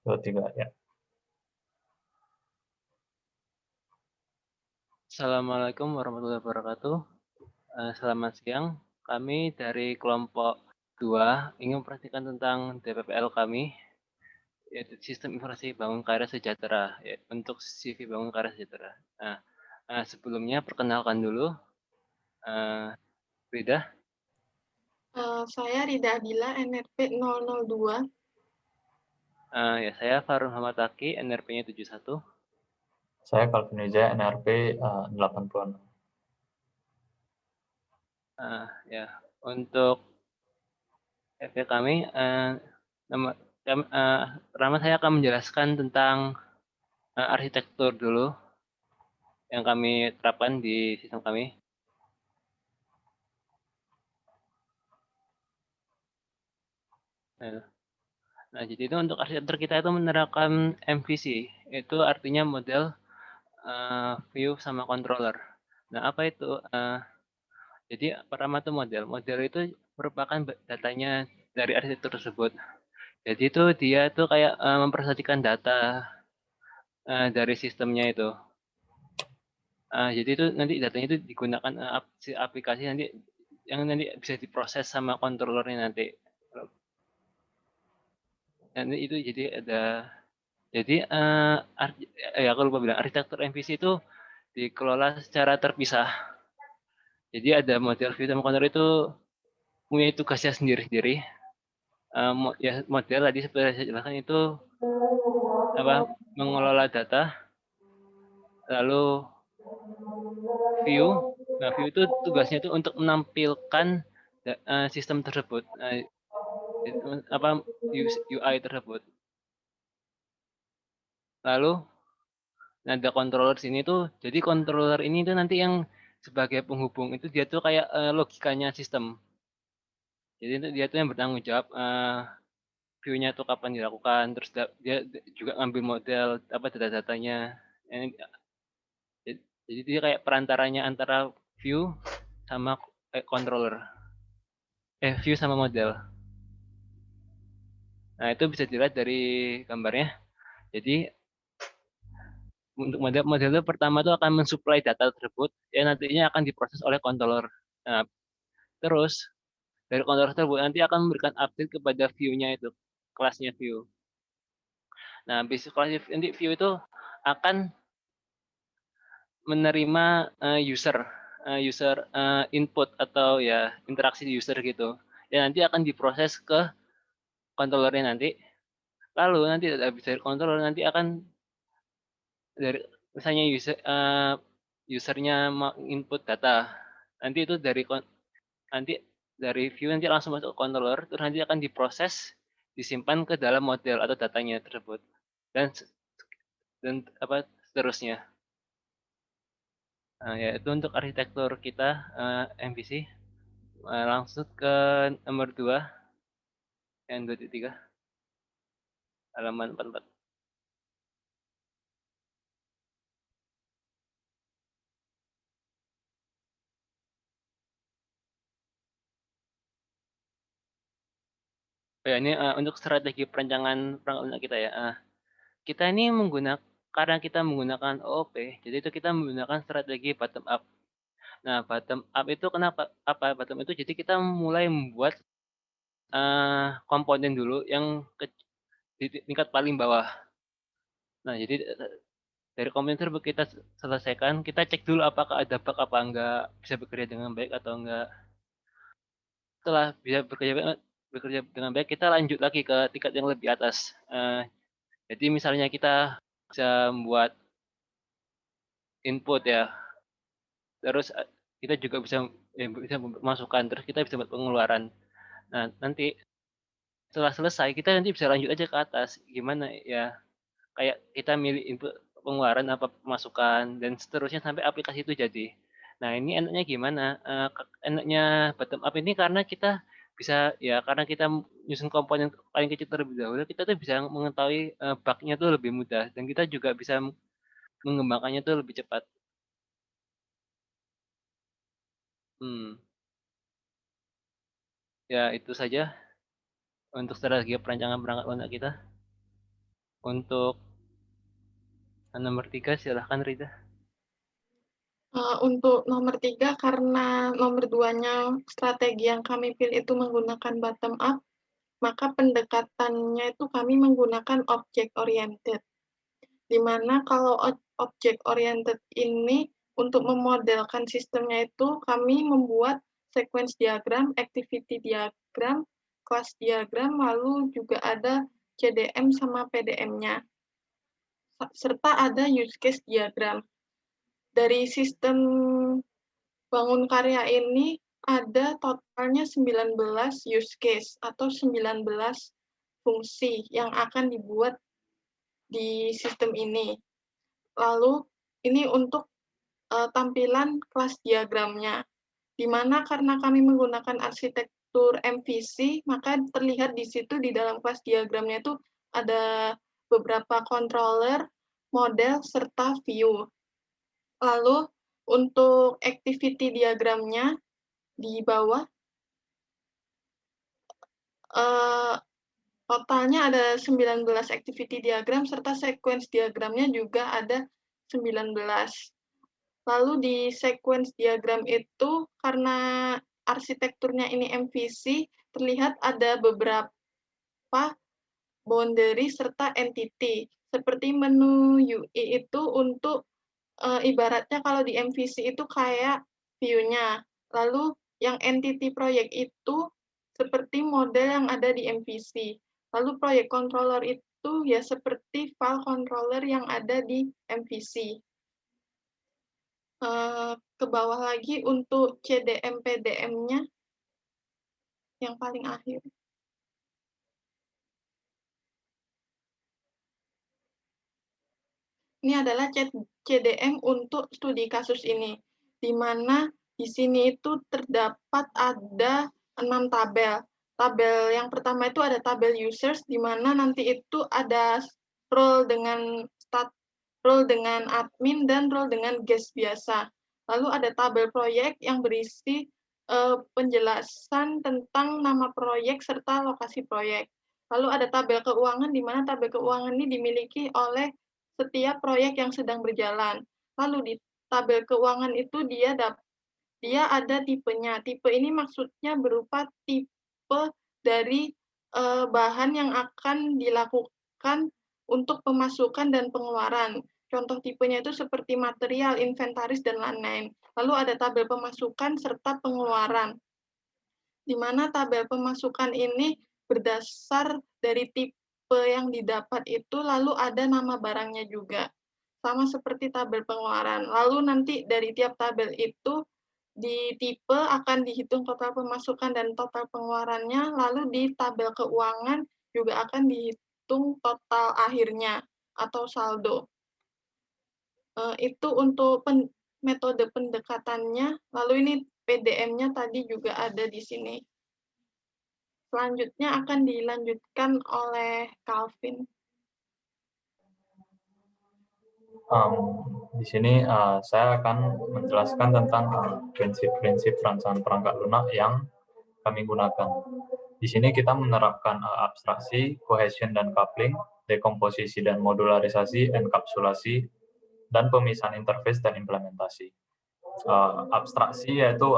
2, 3, ya. Assalamualaikum warahmatullahi wabarakatuh. Selamat siang. Kami dari kelompok 2 ingin memperhatikan tentang DPPL kami, yaitu Sistem Informasi Bangun Karya Sejahtera, ya, untuk CV Bangun Karya Sejahtera. Nah, sebelumnya perkenalkan dulu, Rida. Saya Rida Abila, NRP 002. Ya, saya Farun Muhammad Taki, NRP-nya 71. Saya Calvin Wijaya, NRP 86. Ya, untuk CV kami, nama, pertama saya akan menjelaskan tentang arsitektur dulu yang kami terapkan di sistem kami. Nah, jadi itu untuk arsitektur kita itu menerapkan MVC, itu artinya model view sama controller. Nah, apa itu? Jadi pertama itu model. Model itu merupakan datanya dari arsitektur tersebut. Jadi itu dia tuh kayak mempresentasikan data dari sistemnya itu. Jadi itu nanti datanya itu digunakan aplikasi nanti yang nanti bisa diproses sama controllernya nanti. Nanti itu jadi ada jadi ya aku lupa bilang arsitektur MVC itu dikelola secara terpisah. Jadi ada model view dan controller itu punya tugasnya sendiri-sendiri. Ya model tadi seperti saya jelaskan itu apa mengelola data, lalu view. Nah, view itu tugasnya itu untuk menampilkan sistem tersebut, apa UI tersebut. Lalu ada controller sini tuh, jadi controller ini tuh nanti yang sebagai penghubung itu dia tuh kayak logikanya sistem. Jadi dia tuh yang bertanggung jawab view-nya tuh kapan dilakukan, terus dia juga ngambil model apa data-datanya. Jadi dia kayak perantaranya antara view sama controller, view sama model. Nah itu bisa dilihat dari gambarnya. Jadi untuk model itu pertama itu akan mensuplai data tersebut, yang nantinya akan diproses oleh controller. Nah, terus dari controller tersebut nanti akan memberikan update kepada view-nya itu, kelasnya view. Nah, basic kelas nanti view itu akan menerima user input atau ya interaksi user gitu. Dan nanti akan diproses ke controllernya nanti. Lalu nanti habis dari controller nanti akan dari misalnya usernya mau input data. Nanti itu nanti dari view nanti langsung masuk ke controller, terus nanti akan diproses, disimpan ke dalam model atau datanya tersebut. Dan apa seterusnya. Nah, ya itu untuk arsitektur kita MVC. Langsung ke nomor 2 yang 2.3 halaman 44. Ya, ini untuk strategi perencanaan perangkat kita ya. Kita ini karena kita menggunakan OOP, jadi itu kita menggunakan strategi bottom up. Nah, bottom up itu kenapa? Apa bottom itu? Jadi kita mulai membuat komponen dulu yang di tingkat paling bawah. Nah, jadi dari komponen tersebut kita selesaikan, kita cek dulu apakah ada bug apa enggak, bisa bekerja dengan baik atau enggak. Setelah bisa bekerja dengan baik, kita lanjut lagi ke tingkat yang lebih atas. Jadi misalnya kita bisa membuat input ya, terus kita juga bisa memasukkan, terus kita bisa buat pengeluaran. Nah, nanti setelah selesai kita nanti bisa lanjut aja ke atas. Gimana ya? Kayak kita milih input pengeluaran apa pemasukan dan seterusnya sampai aplikasi itu jadi. Nah, ini enaknya gimana? Enaknya bottom up ini karena kita bisa ya karena kita nyusun komponen paling kecil terlebih dahulu, kita tuh bisa mengetahui bug-nya tuh lebih mudah dan kita juga bisa mengembangkannya tuh lebih cepat. Hmm, ya itu saja untuk strategi perancangan perangkat lunak kita. Untuk nomor 3 silahkan Rida. Untuk nomor 3, karena nomor 2-nya strategi yang kami pilih itu menggunakan bottom up, maka pendekatannya itu kami menggunakan object oriented. Di mana kalau object oriented ini untuk memodelkan sistemnya itu kami membuat sequence diagram, activity diagram, class diagram, lalu juga ada CDM sama PDM-nya. Serta ada use case diagram. Dari sistem bangun karya ini ada totalnya 19 use case atau 19 fungsi yang akan dibuat di sistem ini. Lalu ini untuk tampilan kelas diagramnya, di mana karena kami menggunakan arsitektur MVC, maka terlihat di situ di dalam kelas diagramnya itu ada beberapa controller, model, serta view. Lalu untuk activity diagramnya di bawah, totalnya ada 19 activity diagram, serta sequence diagramnya juga ada 19. Lalu di sequence diagram itu, karena arsitekturnya ini MVC, terlihat ada beberapa boundary serta entity. Seperti menu UI itu untuk ibaratnya kalau di MVC itu kayak view-nya. Lalu yang entity project itu seperti model yang ada di MVC. Lalu project controller itu ya seperti file controller yang ada di MVC. Ke bawah lagi untuk CDM PDM-nya yang paling akhir. Ini adalah CDM untuk studi kasus ini, di mana di sini itu terdapat ada 6 tabel. Tabel yang pertama itu ada tabel users, di mana nanti itu ada role dengan admin dan role dengan guest biasa. Lalu ada tabel proyek yang berisi penjelasan tentang nama proyek serta lokasi proyek. Lalu ada tabel keuangan, di mana tabel keuangan ini dimiliki oleh setiap proyek yang sedang berjalan. Lalu di tabel keuangan itu dia ada tipenya. Tipe ini maksudnya berupa tipe dari bahan yang akan dilakukan untuk pemasukan dan pengeluaran. Contoh tipenya itu seperti material, inventaris, dan lain-lain. Lalu ada tabel pemasukan serta pengeluaran, di mana tabel pemasukan ini berdasar dari tipe yang didapat itu, lalu ada nama barangnya juga. Sama seperti tabel pengeluaran. Lalu nanti dari tiap tabel itu, di tipe akan dihitung total pemasukan dan total pengeluarannya, lalu di tabel keuangan juga akan dihitung total akhirnya atau saldo. Itu untuk metode pendekatannya, lalu ini PDM-nya tadi juga ada di sini. Selanjutnya akan dilanjutkan oleh Calvin. Di sini saya akan menjelaskan tentang prinsip-prinsip perancangan perangkat lunak yang kami gunakan. Di sini kita menerapkan abstraksi, cohesion dan coupling, dekomposisi dan modularisasi, enkapsulasi, dan pemisahan interface dan implementasi. Abstraksi yaitu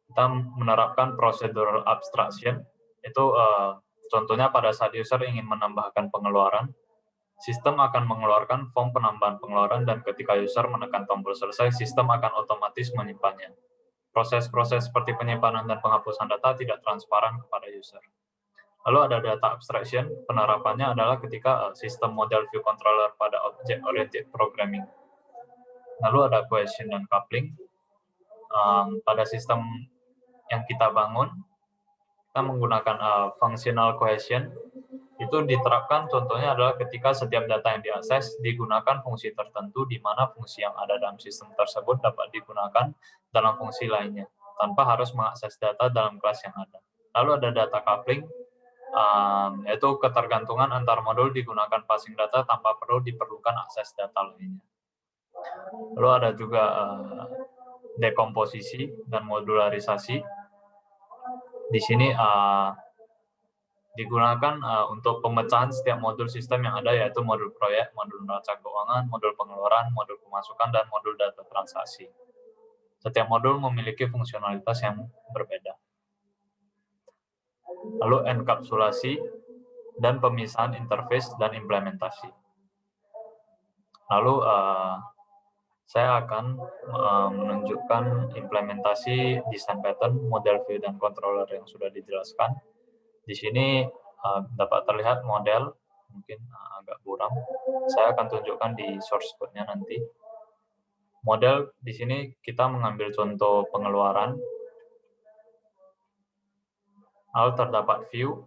kita menerapkan prosedur abstraction, itu contohnya pada saat user ingin menambahkan pengeluaran, sistem akan mengeluarkan form penambahan pengeluaran dan ketika user menekan tombol selesai, sistem akan otomatis menyimpannya. Proses-proses seperti penyimpanan dan penghapusan data tidak transparan kepada user. Lalu ada data abstraction, penerapannya adalah ketika sistem model view controller pada object-oriented programming. Lalu ada cohesion dan coupling. Pada sistem yang kita bangun, kita menggunakan functional cohesion. Itu diterapkan contohnya adalah ketika setiap data yang diakses digunakan fungsi tertentu, di mana fungsi yang ada dalam sistem tersebut dapat digunakan dalam fungsi lainnya, tanpa harus mengakses data dalam kelas yang ada. Lalu ada data coupling, yaitu ketergantungan antar modul digunakan passing data tanpa perlu diperlukan akses data lainnya. Lalu ada juga dekomposisi dan modularisasi. Di sini digunakan untuk pemecahan setiap modul sistem yang ada, yaitu modul proyek, modul neraca keuangan, modul pengeluaran, modul pemasukan, dan modul data transaksi. Setiap modul memiliki fungsionalitas yang berbeda. Lalu enkapsulasi dan pemisahan interface dan implementasi. Lalu saya akan menunjukkan implementasi desain pattern, model view, dan controller yang sudah dijelaskan. Di sini dapat terlihat model, mungkin agak buram. Saya akan tunjukkan di source code-nya nanti. Model di sini kita mengambil contoh pengeluaran. Lalu terdapat view.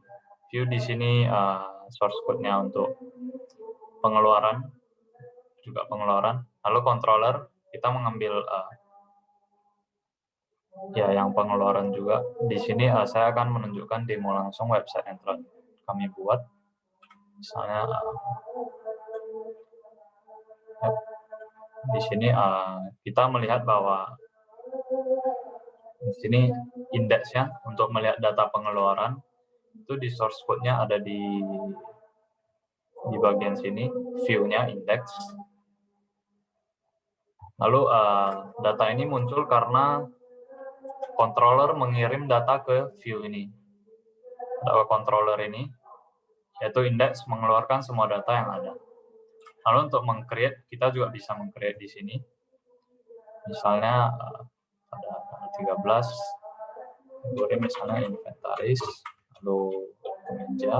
View di sini source code-nya untuk pengeluaran, juga pengeluaran. Lalu controller kita mengambil ya yang pengeluaran juga. Di sini saya akan menunjukkan demo langsung website yang telah kami buat. Misalnya di sini kita melihat bahwa di sini indeksnya untuk melihat data pengeluaran itu di source code-nya ada di bagian sini, view-nya indeks. Lalu data ini muncul karena controller mengirim data ke view ini. Data controller ini, yaitu indeks mengeluarkan semua data yang ada. Lalu untuk meng-create, kita juga bisa meng-create di sini. Misalnya pada tanggal 13, kategori misalnya inventaris, lalu meja.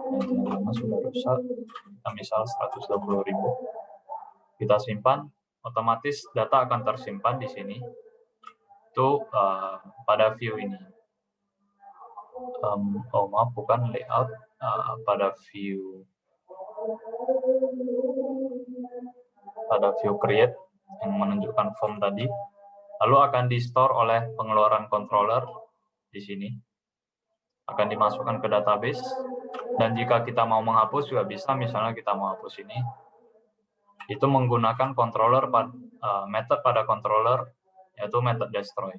Yang lama sudah rusak, kita misal 120.000. Kita simpan, otomatis data akan tersimpan di sini. Itu pada view ini. Maaf, bukan layout, pada view create yang menunjukkan form tadi, lalu akan di-store oleh pengeluaran controller di sini, akan dimasukkan ke database, dan jika kita mau menghapus juga bisa. Misalnya kita mau hapus ini, itu menggunakan controller method pada controller, yaitu method destroy.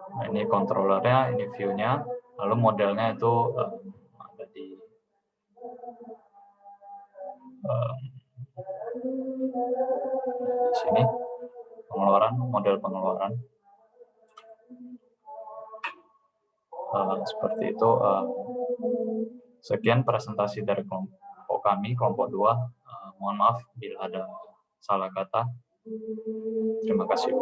Nah, ini controllernya, ini view-nya, lalu modelnya itu ada di sini, pengeluaran, model pengeluaran. Seperti itu. Sekian presentasi dari kelompok kami, kelompok 2. Mohon maaf bila ada salah kata. Terima kasih.